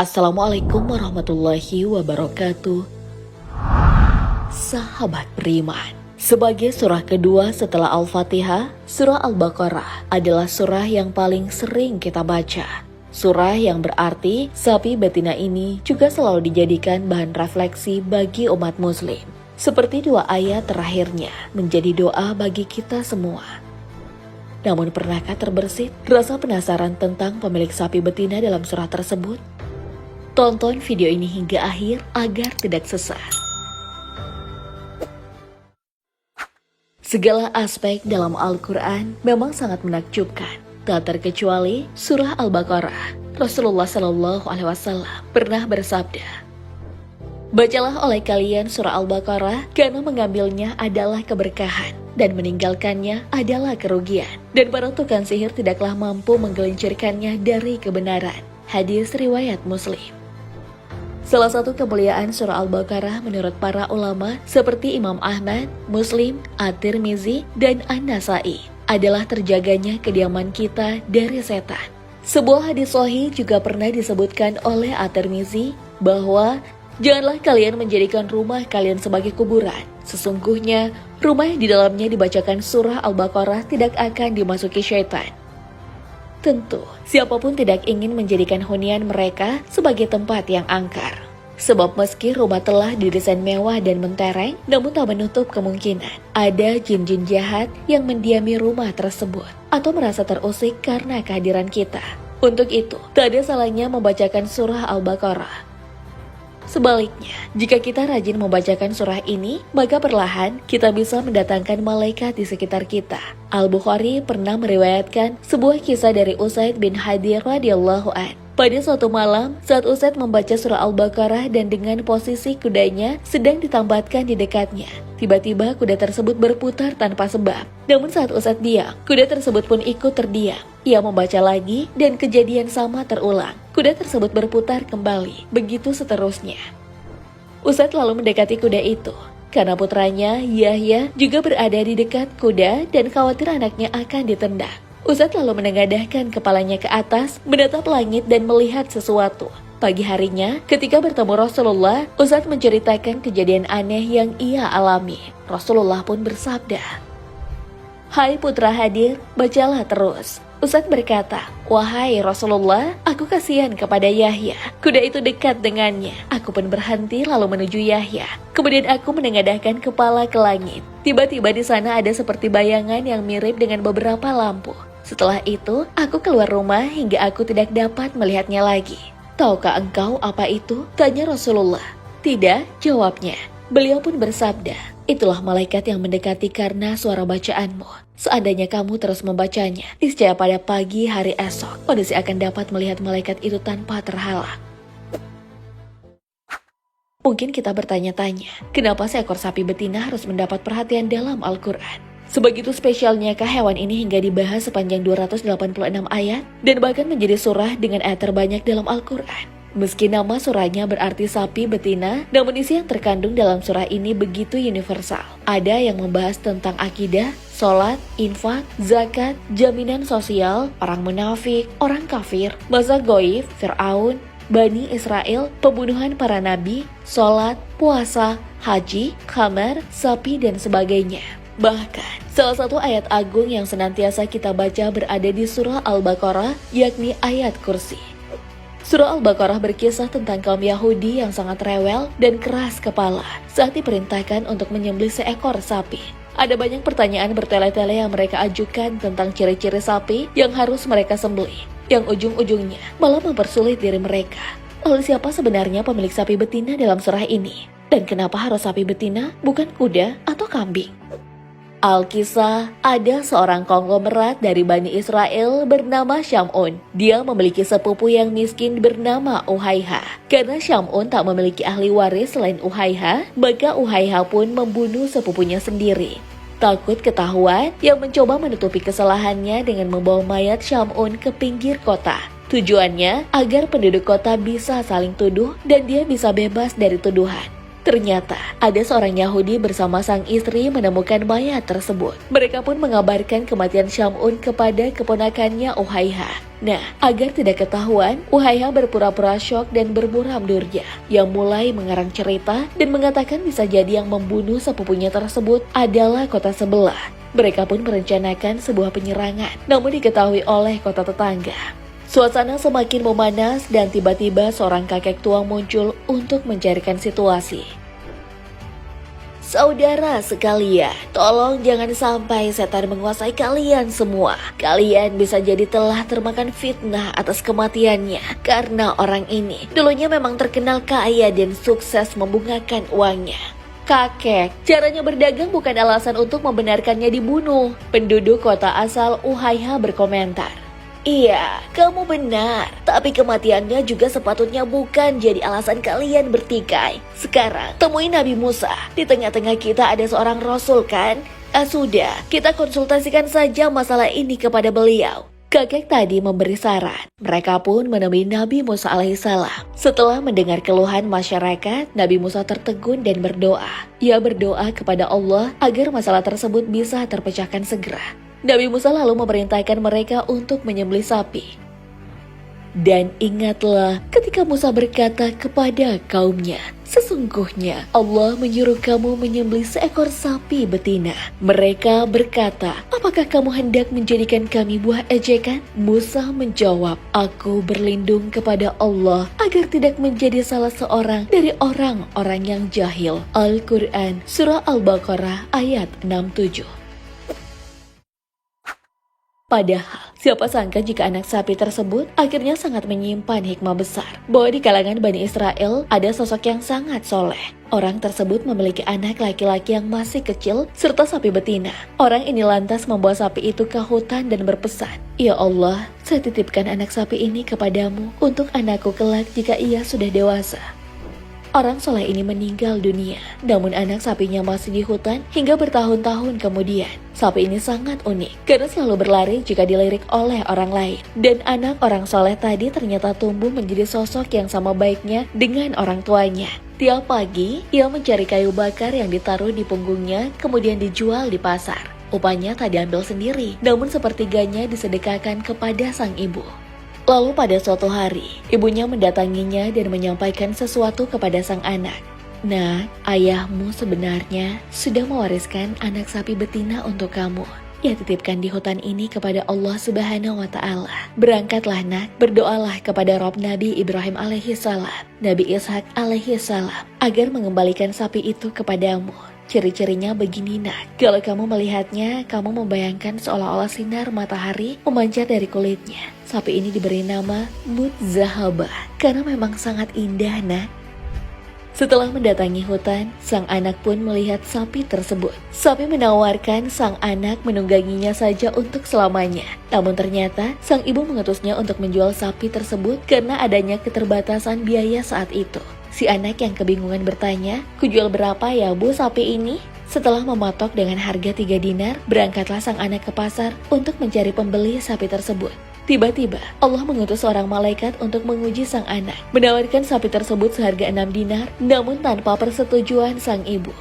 Assalamualaikum warahmatullahi wabarakatuh. Sahabat beriman, sebagai surah kedua setelah Al-Fatihah, surah Al-Baqarah adalah surah yang paling sering kita baca. Surah yang berarti sapi betina ini juga selalu dijadikan bahan refleksi bagi umat muslim. Seperti dua ayat terakhirnya menjadi doa bagi kita semua. Namun pernahkah terbersit rasa penasaran tentang pemilik sapi betina dalam surah tersebut? Tonton video ini hingga akhir agar tidak sesat. Segala aspek dalam Al-Quran memang sangat menakjubkan. Tak terkecuali surah Al-Baqarah. Rasulullah SAW pernah bersabda, "Bacalah oleh kalian surah Al-Baqarah karena mengambilnya adalah keberkahan dan meninggalkannya adalah kerugian. Dan para tukang sihir tidaklah mampu menggelincirkannya dari kebenaran." Hadis riwayat Muslim. Salah satu kemuliaan surah Al-Baqarah menurut para ulama seperti Imam Ahmad, Muslim, At-Tirmizi, dan An-Nasai adalah terjaganya kediaman kita dari setan. Sebuah hadis sahih juga pernah disebutkan oleh At-Tirmizi bahwa janganlah kalian menjadikan rumah kalian sebagai kuburan. Sesungguhnya rumah yang di dalamnya dibacakan surah Al-Baqarah tidak akan dimasuki syaitan. Tentu, siapapun tidak ingin menjadikan hunian mereka sebagai tempat yang angker. Sebab meski rumah telah didesain mewah dan mentereng, namun tak menutup kemungkinan ada jin-jin jahat yang mendiami rumah tersebut atau merasa terusik karena kehadiran kita. Untuk itu, tak ada salahnya membacakan surah Al-Baqarah. Sebaliknya, jika kita rajin membacakan surah ini, maka perlahan kita bisa mendatangkan malaikat di sekitar kita. Al-Bukhari pernah meriwayatkan sebuah kisah dari Usaid bin Hadir radhiyallahu an. Pada suatu malam, saat Usaid membaca surah Al-Baqarah dan dengan posisi kudanya sedang ditambatkan di dekatnya, tiba-tiba kuda tersebut berputar tanpa sebab. Namun saat Usaid diam, kuda tersebut pun ikut terdiam. Ia membaca lagi dan kejadian sama terulang. Kuda tersebut berputar kembali, begitu seterusnya. Usaid lalu mendekati kuda itu, karena putranya, Yahya, juga berada di dekat kuda dan khawatir anaknya akan ditendang. Usaid lalu menengadahkan kepalanya ke atas, menatap langit dan melihat sesuatu. Pagi harinya, ketika bertemu Rasulullah, Usaid menceritakan kejadian aneh yang ia alami. Rasulullah pun bersabda, "Hai putra Hadir, bacalah terus." Usaid berkata, "Wahai Rasulullah, aku kasihan kepada Yahya." Kuda itu dekat dengannya. Aku pun berhenti lalu menuju Yahya. Kemudian aku menengadahkan kepala ke langit. Tiba-tiba di sana ada seperti bayangan yang mirip dengan beberapa lampu. Setelah itu, aku keluar rumah hingga aku tidak dapat melihatnya lagi. "Tahukah engkau apa itu?" tanya Rasulullah. "Tidak," jawabnya. Beliau pun bersabda, "Itulah malaikat yang mendekati karena suara bacaanmu. Seandainya kamu terus membacanya, niscaya pada pagi hari esok, manusia akan dapat melihat malaikat itu tanpa terhalang." Mungkin kita bertanya-tanya, kenapa seekor sapi betina harus mendapat perhatian dalam Al-Quran? Sebegitu spesialnyakah hewan ini hingga dibahas sepanjang 286 ayat dan bahkan menjadi surah dengan ayat terbanyak dalam Al-Quran? Meski nama surahnya berarti sapi betina, namun isi yang terkandung dalam surah ini begitu universal. Ada yang membahas tentang akidah, sholat, infak, zakat, jaminan sosial, orang munafik, orang kafir, masa goib, Fir'aun, Bani Israel, pembunuhan para nabi, sholat, puasa, haji, khamar, sapi, dan sebagainya. Bahkan, salah satu ayat agung yang senantiasa kita baca berada di surah Al-Baqarah, yakni ayat kursi. Surah Al-Baqarah berkisah tentang kaum Yahudi yang sangat rewel dan keras kepala saat diperintahkan untuk menyembelih seekor sapi. Ada banyak pertanyaan bertele-tele yang mereka ajukan tentang ciri-ciri sapi yang harus mereka sembelih, yang ujung-ujungnya malah mempersulit diri mereka. Lalu siapa sebenarnya pemilik sapi betina dalam surah ini? Dan kenapa harus sapi betina, bukan kuda atau kambing? Alkisah, ada seorang konglomerat dari Bani Israel bernama Syamun. Dia memiliki sepupu yang miskin bernama Uhayha. Karena Syamun tak memiliki ahli waris selain Uhayha, maka Uhayha pun membunuh sepupunya sendiri. Takut ketahuan, yang mencoba menutupi kesalahannya dengan membawa mayat Syamun ke pinggir kota. Tujuannya agar penduduk kota bisa saling tuduh dan dia bisa bebas dari tuduhan. Ternyata ada seorang Yahudi bersama sang istri menemukan mayat tersebut. Mereka pun mengabarkan kematian Syamun kepada keponakannya Uhayha. Nah, agar tidak ketahuan, Uhayha berpura-pura syok dan bermuram durja, yang mulai mengarang cerita dan mengatakan bisa jadi yang membunuh sepupunya tersebut adalah kota sebelah. Mereka pun merencanakan sebuah penyerangan, namun diketahui oleh kota tetangga. Suasana semakin memanas dan tiba-tiba seorang kakek tua muncul untuk mencairkan situasi. Saudara sekalian, tolong jangan sampai setan menguasai kalian semua. Kalian bisa jadi telah termakan fitnah atas kematiannya. Karena orang ini dulunya memang terkenal kaya dan sukses membungakan uangnya. Kakek, caranya berdagang bukan alasan untuk membenarkannya dibunuh. Penduduk kota asal Uhayha berkomentar. Iya, kamu benar. Tapi kematiannya juga sepatutnya bukan jadi alasan kalian bertikai. Sekarang, temui Nabi Musa. Di tengah-tengah kita ada seorang Rasul kan? Sudah, kita konsultasikan saja masalah ini kepada beliau. Kakek tadi memberi saran. Mereka pun menemui Nabi Musa alaihissalam. Setelah mendengar keluhan masyarakat, Nabi Musa tertegun dan berdoa. Ia berdoa kepada Allah agar masalah tersebut bisa terpecahkan segera. Nabi Musa lalu memerintahkan mereka untuk menyembelih sapi. Dan ingatlah ketika Musa berkata kepada kaumnya, sesungguhnya Allah menyuruh kamu menyembelih seekor sapi betina. Mereka berkata, apakah kamu hendak menjadikan kami buah ejekan? Musa menjawab, aku berlindung kepada Allah agar tidak menjadi salah seorang dari orang-orang yang jahil. Al-Quran Surah Al-Baqarah ayat 67. Padahal, siapa sangka jika anak sapi tersebut akhirnya sangat menyimpan hikmah besar. Bahwa di kalangan Bani Israel ada sosok yang sangat soleh. Orang tersebut memiliki anak laki-laki yang masih kecil serta sapi betina. Orang ini lantas membawa sapi itu ke hutan dan berpesan, ya Allah, saya titipkan anak sapi ini kepadamu untuk anakku kelak jika ia sudah dewasa. Orang soleh ini meninggal dunia, namun anak sapinya masih di hutan hingga bertahun-tahun kemudian. Sapi ini sangat unik, karena selalu berlari jika dilirik oleh orang lain. Dan anak orang soleh tadi ternyata tumbuh menjadi sosok yang sama baiknya dengan orang tuanya. Tiap pagi, ia mencari kayu bakar yang ditaruh di punggungnya, kemudian dijual di pasar. Upahnya tak diambil sendiri, namun sepertiganya disedekahkan kepada sang ibu. Lalu pada suatu hari, ibunya mendatanginya dan menyampaikan sesuatu kepada sang anak. Nah, ayahmu sebenarnya sudah mewariskan anak sapi betina untuk kamu. Ia titipkan di hutan ini kepada Allah Subhanahu wa Ta'ala. Berangkatlah nak, berdoalah kepada Rob Nabi Ibrahim alaihissalam, Nabi Ishak alaihissalam, agar mengembalikan sapi itu kepadamu. Ciri-cirinya begini nak, kalau kamu melihatnya, kamu membayangkan seolah-olah sinar matahari memancar dari kulitnya. Sapi ini diberi nama Mudzahabah, karena memang sangat indah nak. Setelah mendatangi hutan, sang anak pun melihat sapi tersebut. Sapi menawarkan sang anak menungganginya saja untuk selamanya. Namun ternyata, sang ibu mengutusnya untuk menjual sapi tersebut karena adanya keterbatasan biaya saat itu. Si anak yang kebingungan bertanya, kujual berapa ya bu sapi ini? Setelah mematok dengan harga 3 dinar, berangkatlah sang anak ke pasar untuk mencari pembeli sapi tersebut. Tiba-tiba, Allah mengutus seorang malaikat untuk menguji sang anak, menawarkan sapi tersebut seharga 6 dinar, namun tanpa persetujuan sang ibu.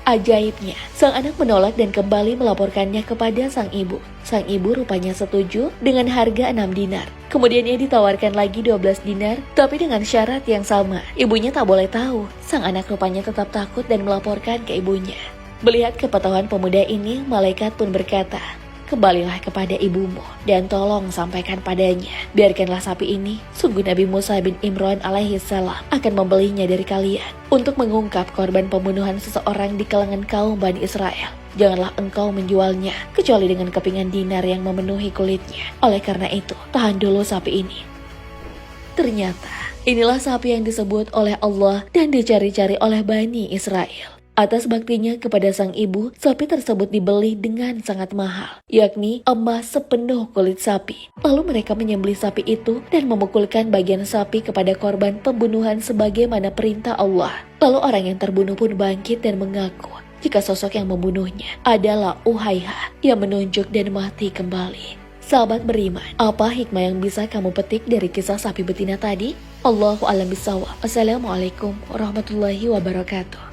Ajaibnya, sang anak menolak dan kembali melaporkannya kepada sang ibu. Sang ibu rupanya setuju dengan harga 6 dinar. Kemudian ia ditawarkan lagi 12 dinar, tapi dengan syarat yang sama. Ibunya tak boleh tahu. Sang anak rupanya tetap takut dan melaporkan ke ibunya. Melihat kepatuhan pemuda ini, malaikat pun berkata, kembalilah kepada ibumu dan tolong sampaikan padanya. Biarkanlah sapi ini, sungguh Nabi Musa bin Imran alaihissalam akan membelinya dari kalian untuk mengungkap korban pembunuhan seseorang di kalangan kaum Bani Israel. Janganlah engkau menjualnya kecuali dengan kepingan dinar yang memenuhi kulitnya. Oleh karena itu, tahan dulu sapi ini. Ternyata, inilah sapi yang disebut oleh Allah dan dicari-cari oleh Bani Israel. Atas baktinya kepada sang ibu, sapi tersebut dibeli dengan sangat mahal, yakni emas sepenuh kulit sapi. Lalu mereka menyembelih sapi itu dan memukulkan bagian sapi kepada korban pembunuhan sebagaimana perintah Allah. Lalu orang yang terbunuh pun bangkit dan mengaku jika sosok yang membunuhnya adalah Uhayha yang menunjuk dan mati kembali. Sahabat beriman, apa hikmah yang bisa kamu petik dari kisah sapi betina tadi? Allahu a'lam bishawab. Assalamualaikum warahmatullahi wabarakatuh.